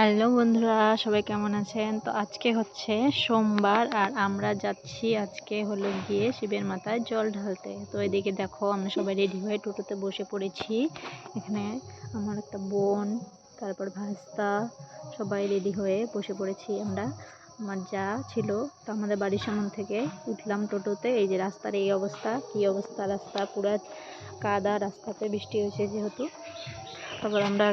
Hello বন্ধুরা, সবাই কেমন আছেন? তো আজকে হচ্ছে সোমবার আর আমরা যাচ্ছি আজকে হলো গিয়ে শিবের মাথায় জল ঢালতে। তো এদিকে দেখো আমরা সবাই রেডি হয়ে টোটোতে বসে পড়েছি। এখানে আমার একটা বোন, তারপর ভাস্তা, সবাই রেডি হয়ে বসে পড়েছি আমরা। আমার যা ছিল, তো আমাদের বাড়ির সামনে থেকে উঠলাম টোটোতে। এই যে রাস্তার এই অবস্থা, কী অবস্থা! রাস্তা পুরা কাদা, রাস্তাতে বৃষ্টি হয়েছে যেহেতু। তারপর আমরা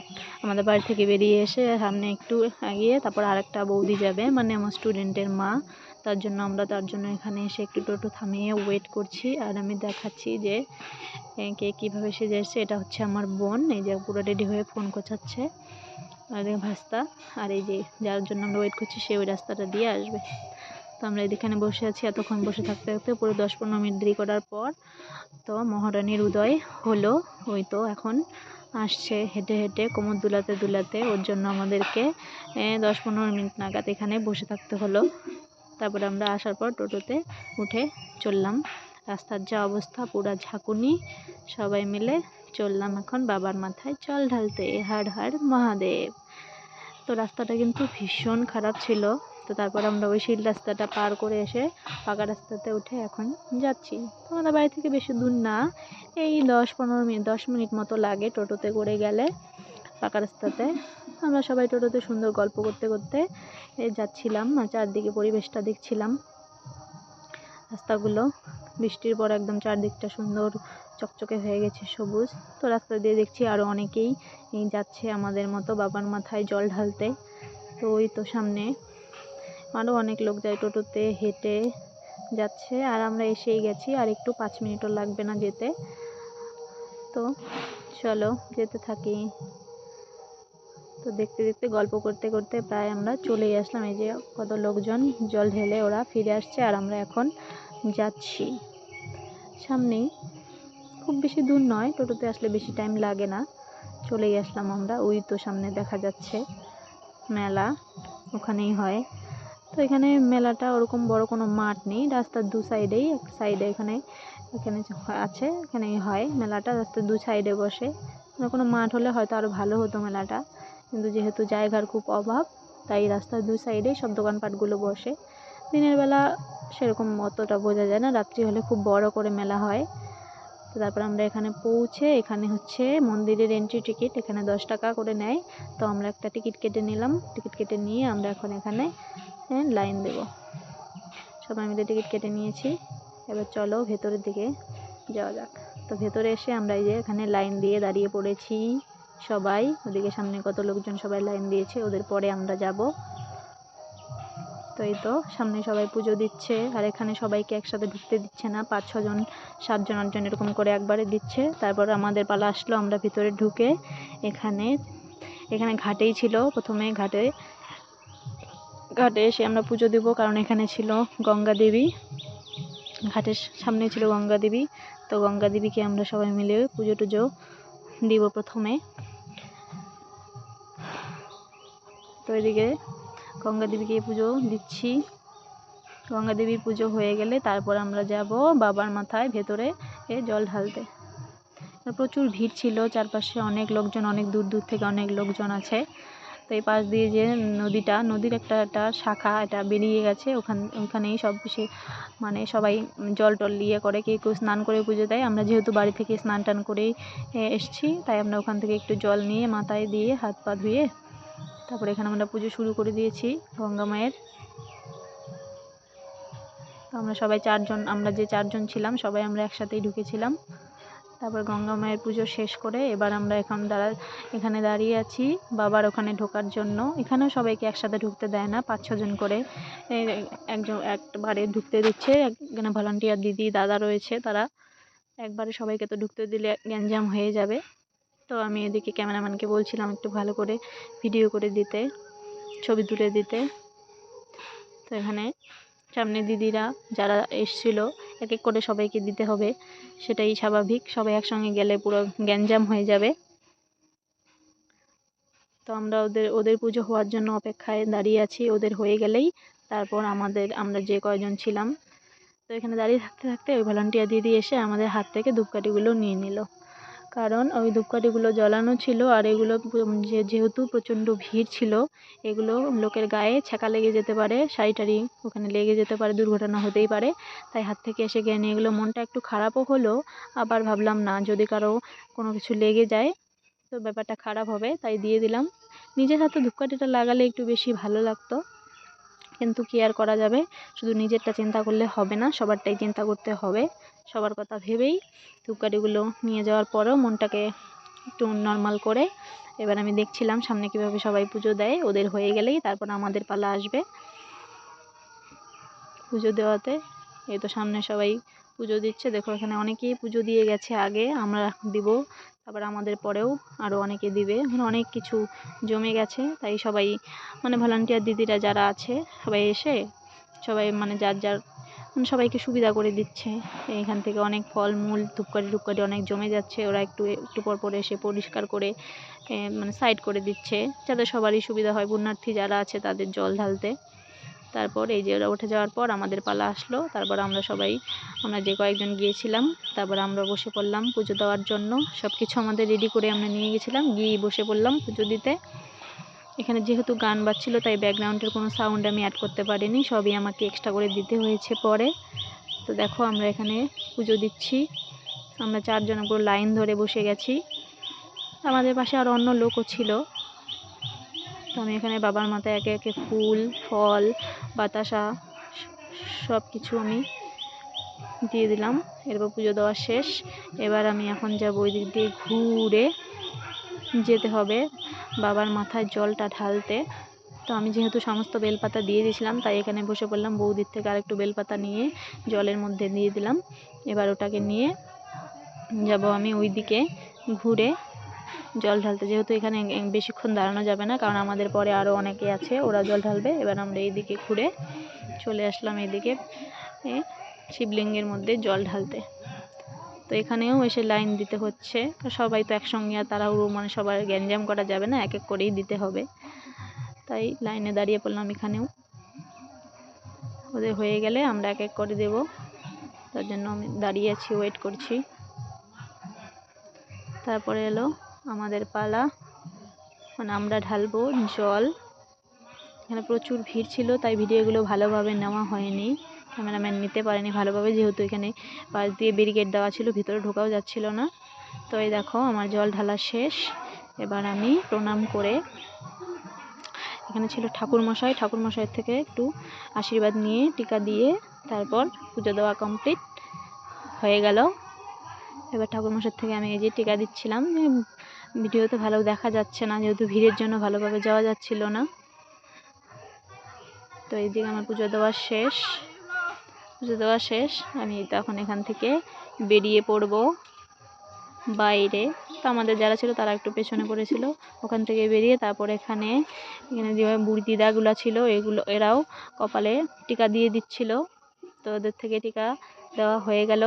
আমাদের বাড়ি থেকে বেরিয়ে এসে সামনে একটু এগিয়ে তারপর আরেকটা বৌদি যাবে, মানে আমার স্টুডেন্টের মা। তার জন্য এখানে এসে একটু টোটো থামিয়ে ওয়েট করছি। আর আমি দেখাচ্ছি যে কে কীভাবে সেজে এসছে। এটা হচ্ছে আমার বোন, এই যে পুরো রেডি হয়ে ফোন কোচাচ্ছে। আর ভাস্তা, আর এই যে যার জন্য আমরা ওয়েট করছি সে ওই রাস্তাটা দিয়ে আসবে। তো আমরা এখানে বসে আছি। এতক্ষণ বসে থাকতে থাকতে পুরো 10-15 মিনিট দেরি করার পর তো মহারানীর উদয় হলো। ওই তো এখন আসছে হেঁটে হেঁটে, কোমর দুলাতে দুলাতে। ওর জন্য আমাদেরকে 10-15 মিনিট নাগাদ এখানে বসে থাকতে হলো। তারপরে আমরা আসার পর টোটোতে উঠে চললাম। রাস্তার যা অবস্থা, পুরা ঝাঁকুনি। সবাই মিলে চললাম এখন বাবার মাথায় জল ঢালতে। হর হর মহাদেব। তো রাস্তাটা কিন্তু ভীষণ খারাপ ছিল। তো তারপর আমরা ওই শিল রাস্তাটা পার করে এসে পাকা রাস্তাতে উঠে এখন যাচ্ছি। তো আমাদের বাড়ি থেকে বেশি দূর না, এই 10 মিনিট মতো লাগে টোটোতে করে গেলে পাকা রাস্তাতে। আমরা সবাই টোটোতে সুন্দর গল্প করতে করতে যাচ্ছিলাম আর চারদিকে পরিবেশটা দেখছিলাম। রাস্তাগুলো বৃষ্টির পর একদম চারদিকটা সুন্দর চকচকে হয়ে গেছে, সবুজ। তো রাস্তা দিয়ে দেখছি আরও অনেকেই যাচ্ছে আমাদের মতো বাবার মাথায় জল ঢালতে। তো ওই তো সামনে আরও অনেক লোক যায়, টোটোতে হেঁটে যাচ্ছে। আর আমরা এসেই গেছি, আর একটু 5 মিনিটও লাগবে না যেতে। তো চলো যেতে থাকি। তো দেখতে দেখতে গল্প করতে করতে প্রায় আমরা চলেই আসলাম। এই যে কত লোকজন জল ঢেলে ওরা ফিরে আসছে, আর আমরা এখন যাচ্ছি। সামনেই, খুব বেশি দূর নয়, টোটোতে আসলে বেশি টাইম লাগে না। চলেই আসলাম আমরা। ওই তো সামনে দেখা যাচ্ছে মেলা, ওখানেই হয়। তো এখানে মেলাটা ওরকম বড় কোনো মাঠ নেই, রাস্তার দু সাইডেই, এক সাইডে এখানে আছে, এখানেই হয় মেলাটা। রাস্তার দু সাইডে বসে। কোনো মাঠ হলে হয়তো আরও ভালো হতো মেলাটা, কিন্তু যেহেতু জায়গার খুব অভাব, তাই রাস্তার দু সাইডেই সব দোকানপাটগুলো বসে। দিনের বেলা সেরকম অতটা বোঝা যায় না, রাত্রি হলে খুব বড় করে মেলা হয়। তো তারপর আমরা এখানে পৌঁছে, এখানে হচ্ছে মন্দিরের এন্ট্রি টিকিট, এখানে 10 টাকা করে নেয়। তো আমরা একটা টিকিট কেটে নিলাম। টিকিট কেটে নিয়ে আমরা এখন এখানে লাইন দেব। সবাই মিলে টিকিট কেটে নিয়েছি। এবার চলো ভেতরের দিকে যাওয়া যাক। তো ভেতরে এসে আমরা এই যে এখানে লাইন দিয়ে দাঁড়িয়ে পড়েছি সবাই। ওদিকে সামনে কত লোকজন সবাই লাইন দিয়েছে, ওদের পরে আমরা যাব। তো এই তো সামনে সবাই পুজো দিচ্ছে। আর এখানে সবাইকে একসাথে ঢুকতে দিচ্ছে না, 5-6 জন, 7 জন 8 জন এরকম করে একবারে দিচ্ছে। তারপর আমাদের পালা আসলো, আমরা ভিতরে ঢুকে এখানে ঘাটেই ছিল প্রথমে। ঘাটে এসে আমরা পুজো দেব, কারণ এখানে ছিল গঙ্গা দেবী, ঘাটের সামনে ছিল গঙ্গা দেবী। তো গঙ্গা দেবীকে আমরা সবাই মিলে পুজো টুজো দিব প্রথমে। তো এদিকে গঙ্গা দেবীকে পুজো দিচ্ছি। গঙ্গা দেবীর পুজো হয়ে গেলে তারপর আমরা যাব বাবার মাথায় ভেতরে জল ঢালতে। প্রচুর ভিড় ছিল, চারপাশে অনেক লোকজন, অনেক দূর দূর থেকে অনেক লোকজন আছে। তো এই পাশ দিয়ে যে নদীর একটা শাখা এটা বেরিয়ে গেছে, ওখানেই সব বেশি মানে সবাই জল টল ইয়ে করে, কেউ কেউ স্নান করে পুজো দেয়। আমরা যেহেতু বাড়ি থেকে স্নান টান করেই এসছি, তাই আমরা ওখান থেকে একটু জল নিয়ে মাথায় দিয়ে হাত পা ধুয়ে তারপরে এখানে আমরা পুজো শুরু করে দিয়েছি গঙ্গা মায়ের। তো আমরা সবাই আমরা যে 4 জন ছিলাম সবাই আমরা একসাথেই ঢুকেছিলাম। তারপর গঙ্গা মায়ের পুজো শেষ করে এবার আমরা এখানে দাঁড়িয়ে আছি বাবার ওখানে ঢোকার জন্য। এখানেও সবাইকে একসাথে ঢুকতে দেয় না, 5-6 জন করে একবারে ঢুকতে দিচ্ছে। এখানে ভলান্টিয়ার দিদি দাদা রয়েছে, তারা একবারে সবাইকে তো ঢুকতে দিলে গ্যাঞ্জাম হয়ে যাবে। তো আমি এদিকে ক্যামেরাম্যানকে বলছিলাম একটু ভালো করে ভিডিও করে দিতে, ছবি তুলে দিতে। তো এখানে সামনে দিদিরা যারা এসেছিলো এক এক করে সবাইকে দিতে হবে, সেটাই স্বাভাবিক। সবাই একসঙ্গে গেলে পুরো গ্যাঞ্জাম হয়ে যাবে। তো আমরা ওদের পুজো হওয়ার জন্য অপেক্ষায় দাঁড়িয়ে আছি। ওদের হয়ে গেলেই তারপর আমরা যে কয়জন ছিলাম, তো এখানে দাঁড়িয়ে থাকতে থাকতে ওই ভলান্টিয়ার দিদি এসে আমাদের হাত থেকে ধূপকাঠিগুলো নিয়ে নিল। কারণ ওই ধূপকাঠিগুলো জ্বালানো ছিল আর এগুলো যেহেতু প্রচণ্ড ভিড় ছিল, এগুলো লোকের গায়ে ছ্যাঁকা লেগে যেতে পারে, শাড়ি টাড়ি ওখানে লেগে যেতে পারে, দুর্ঘটনা হতেই পারে। তাই হাত থেকে এসে জ্ঞান এগুলো মনটা একটু খারাপও হলো, আবার ভাবলাম না যদি কারো কোনো কিছু লেগে যায় তো ব্যাপারটা খারাপ হবে, তাই দিয়ে দিলাম। নিজের হাতে ধূপকাঠিটা লাগালে একটু বেশি ভালো লাগতো, কিন্তু কি আর করা যাবে, শুধু নিজেরটা চিন্তা করলে হবে না, সবারটাই চিন্তা করতে হবে। সবার কথা ভেবেই ধূপকাঠিগুলো নিয়ে যাওয়ার পরেও মনটাকে একটু নর্মাল করে এবার আমি দেখছিলাম সামনে কীভাবে সবাই পুজো দেয়। ওদের হয়ে গেলেই তারপর আমাদের পালা আসবে পুজো দেওয়াতে। এই তো সামনে সবাই পুজো দিচ্ছে, দেখো এখানে অনেকেই পুজো দিয়ে গেছে আগে, আমরা দিব, তারপর আমাদের পরেও আরও অনেকে দিবে, মানে অনেক কিছু জমে গেছে। তাই সবাই মানে ভলান্টিয়ার দিদিরা যারা আছে সবাই এসে সবাই মানে যার যার মানে সবাইকে সুবিধা করে দিচ্ছে। এখান থেকে অনেক ফল মূল ধূপকাঠি অনেক জমে যাচ্ছে, ওরা একটু একটু পর এসে পরিষ্কার করে মানে সাইড করে দিচ্ছে, যাতে সবারই সুবিধা হয়, পুণ্যার্থী যারা আছে তাদের জল ঢালতে। তারপর এই যে ওরা উঠে যাওয়ার পর আমাদের পালা আসলো, তারপর আমরা যে কয়েকজন গিয়েছিলাম তারপর আমরা বসে পড়লাম পুজো দেওয়ার জন্য। সব কিছু আমাদের রেডি করে আমরা নিয়ে গেছিলাম, গিয়ে বসে পড়লাম পুজো দিতে। এখানে যেহেতু গান বাজছিল তাই ব্যাকগ্রাউন্ডের কোনো সাউন্ড আমি অ্যাড করতে পারিনি, সবই আমাকে এক্সট্রা করে দিতে হয়েছে পরে। তো দেখো আমরা এখানে পুজো দিচ্ছি, আমরা 4 জন পুরো লাইন ধরে বসে গেছি, আমাদের পাশে আরও অন্য লোকও ছিল। তো আমি এখানে বাবার মাথায় একে একে ফুল ফল বাতাসা সব কিছু আমি দিয়ে দিলাম। এরপর পুজো দেওয়া শেষ, এবার আমি এখন যাবো ওই দিক দিয়ে ঘুরে যেতে হবে বাবার মাথায় জলটা ঢালতে। তো আমি যেহেতু সমস্ত বেলপাতা দিয়ে দিয়েছিলাম তাই এখানে বসে পড়লাম, বৌদির থেকে আরেকটু বেলপাতা নিয়ে জলের মধ্যে দিয়ে দিলাম। এবার ওটাকে নিয়ে যাব আমি ওই দিকে ঘুরে জল ঢালতে, যেহেতু এখানে বেশিক্ষণ দাঁড়ানো যাবে না, কারণ আমাদের পরে আরও অনেকে আছে ওরা জল ঢালবে। এবার আমরা এইদিকে ঘুরে চলে আসলাম এদিকে শিবলিঙ্গের মধ্যে জল ঢালতে। তো এখানেও এসে লাইন দিতে হচ্ছে, সবাই তো একসঙ্গে আর তাড়াহুড়ো মানে সবার গ্যাঞ্জাম করা যাবে না, এক এক করেই দিতে হবে, তাই লাইনে দাঁড়িয়ে পড়লাম এখানেও। ওদের হয়ে গেলে আমরা এক এক করে দেব, তার জন্য আমি দাঁড়িয়ে আছি, ওয়েট করছি। তারপরে এলো আমাদের পালা, মানে আমরা ঢালবো জল। এখানে প্রচুর ভিড় ছিল তাই ভিডিওগুলো ভালোভাবে নেওয়া হয়নি, ক্যামেরাম্যান নিতে পারেনি ভালোভাবে, যেহেতু এখানে পাশ দিয়ে ব্যারিকেড দেওয়া ছিল, ভিতরে ঢোকাও যাচ্ছিল না। তো এই দেখো আমার জল ঢালা শেষ, এবার আমি প্রণাম করে, এখানে ছিল ঠাকুরমশাইয়ের থেকে একটু আশীর্বাদ নিয়ে টিকা দিয়ে তারপর পুজো দেওয়া কমপ্লিট হয়ে গেল। এবার ঠাকুরমশাইয়ের থেকে আমি এই যে টিকা দিচ্ছিলাম, ভিডিওতে ভালো দেখা যাচ্ছে না যেহেতু ভিড়ের জন্য ভালোভাবে যাওয়া যাচ্ছিল না। তো এইদিকে আমার পুজো দেওয়া শেষ, আমি তখন এখান থেকে বেরিয়ে পড়ব বাইরে। তো আমাদের যারা ছিল তারা একটু পেছনে পড়েছিল, ওখান থেকে বেরিয়ে তারপর এখানে যেভাবে বুড়ি দিদাগুলো ছিল এরাও কপালে টিকা দিয়ে দিচ্ছিল। তো ওদের থেকে টিকা দেওয়া হয়ে গেল,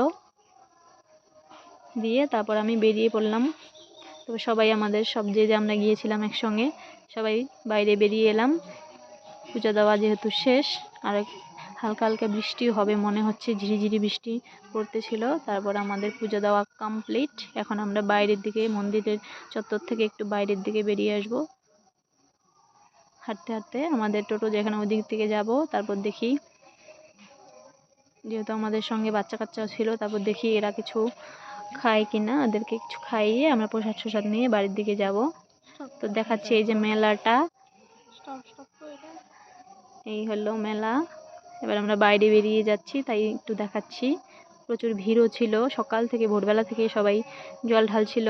দিয়ে তারপর আমি বেরিয়ে পড়লাম। তো সবাই আমাদের যে আমরা গিয়েছিলাম একসঙ্গে সবাই বাইরে বেরিয়ে এলাম, পুজো দেওয়া যেহেতু শেষ, আর হালকা হালকা বৃষ্টি হবে মনে হচ্ছে, ঝিরিঝিরি বৃষ্টি পড়তেছিল। তারপর আমাদের পুজো দেওয়া কমপ্লিট, এখন আমরা বাইরের দিকে মন্দিরের চত্বর থেকে একটু বাইরের দিকে বেরিয়ে আসব হাঁটতে হাঁটতে। আমাদের টোটো যেখানে ওই দিক থেকে যাব, তারপর দেখি যেহেতু আমাদের সঙ্গে বাচ্চা কাচ্চাও ছিল, তারপর দেখি এরা কিছু খায় কিনা, ওদেরকে কিছু খাইয়ে আমরা প্রসাদ নিয়ে বাড়ির দিকে যাব। তো দেখাচ্ছি এই যে মেলাটা, এই হলো মেলা। এবার আমরা বাইরে বেরিয়ে যাচ্ছি তাই একটু দেখাচ্ছি, প্রচুর ভিড়ও ছিল, সকাল থেকে ভোরবেলা থেকে সবাই জল ঢালছিল।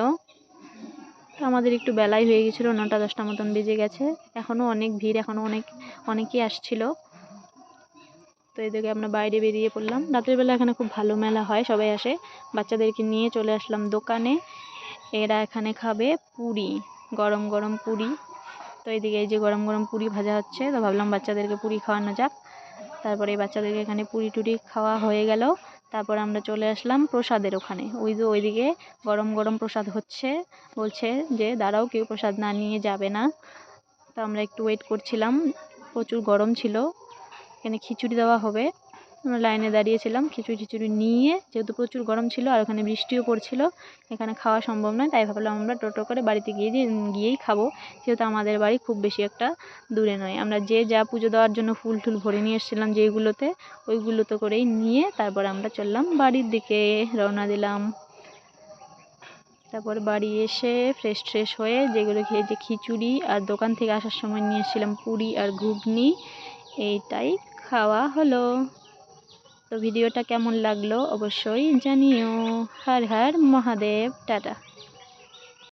তো আমাদের একটু বেলাই হয়ে গেছিলো, 9টা-10টা মতন বেজে গেছে, এখনও অনেক ভিড়, এখনও অনেকেই আসছিল। তো এদিকে আমরা বাইরে বেরিয়ে পড়লাম, রাতের বেলা এখানে খুব ভালো মেলা হয়, সবাই আসে। বাচ্চাদেরকে নিয়ে চলে আসলাম দোকানে, এরা এখানে খাবে পুরি, গরম গরম পুরি। তো এইদিকে এই যে গরম গরম পুরি ভাজা হচ্ছে, তো ভাবলাম বাচ্চাদেরকে পুরি খাওয়ানো যাক। তারপরে বাচ্চাদেরকে এখানে পুরি টুরি খাওয়া হয়ে গেল, তারপর আমরা চলে আসলাম প্রসাদের ওখানে। ওইদিকে গরম গরম প্রসাদ হচ্ছে, বলছে যে দাঁড়াও, কেউ প্রসাদ না নিয়ে যাবে না। তো আমরা একটু ওয়েট করছিলাম, প্রচুর গরম ছিল। এখানে খিচুড়ি দেওয়া হবে, আমরা লাইনে দাঁড়িয়েছিলাম খিচুড়ি নিয়ে, যেহেতু প্রচুর গরম ছিল আর ওখানে বৃষ্টিও পড়ছিল, এখানে খাওয়া সম্ভব নয়, তাই ভাবলাম আমরা টোটো করে বাড়িতে গিয়েই খাবো, যেহেতু আমাদের বাড়ি খুব বেশি একটা দূরে নয়। আমরা যে যা পুজো দেওয়ার জন্য ফুল টুল ভরে নিয়ে এসেছিলাম যেইগুলোতে, ওইগুলোতে করেই নিয়ে তারপর আমরা চললাম বাড়ির দিকে, রওনা দিলাম। তারপর বাড়ি এসে ফ্রেশ হয়ে যেগুলো খেয়ে, যে খিচুড়ি আর দোকান থেকে আসার সময় নিয়ে এসেছিলাম পুরি আর ঘুগনি, এইটাই খাওয়া হলো। তো ভিডিওটা কেমন লাগলো অবশ্যই জানিও। হর হর মহাদেব, টাটা।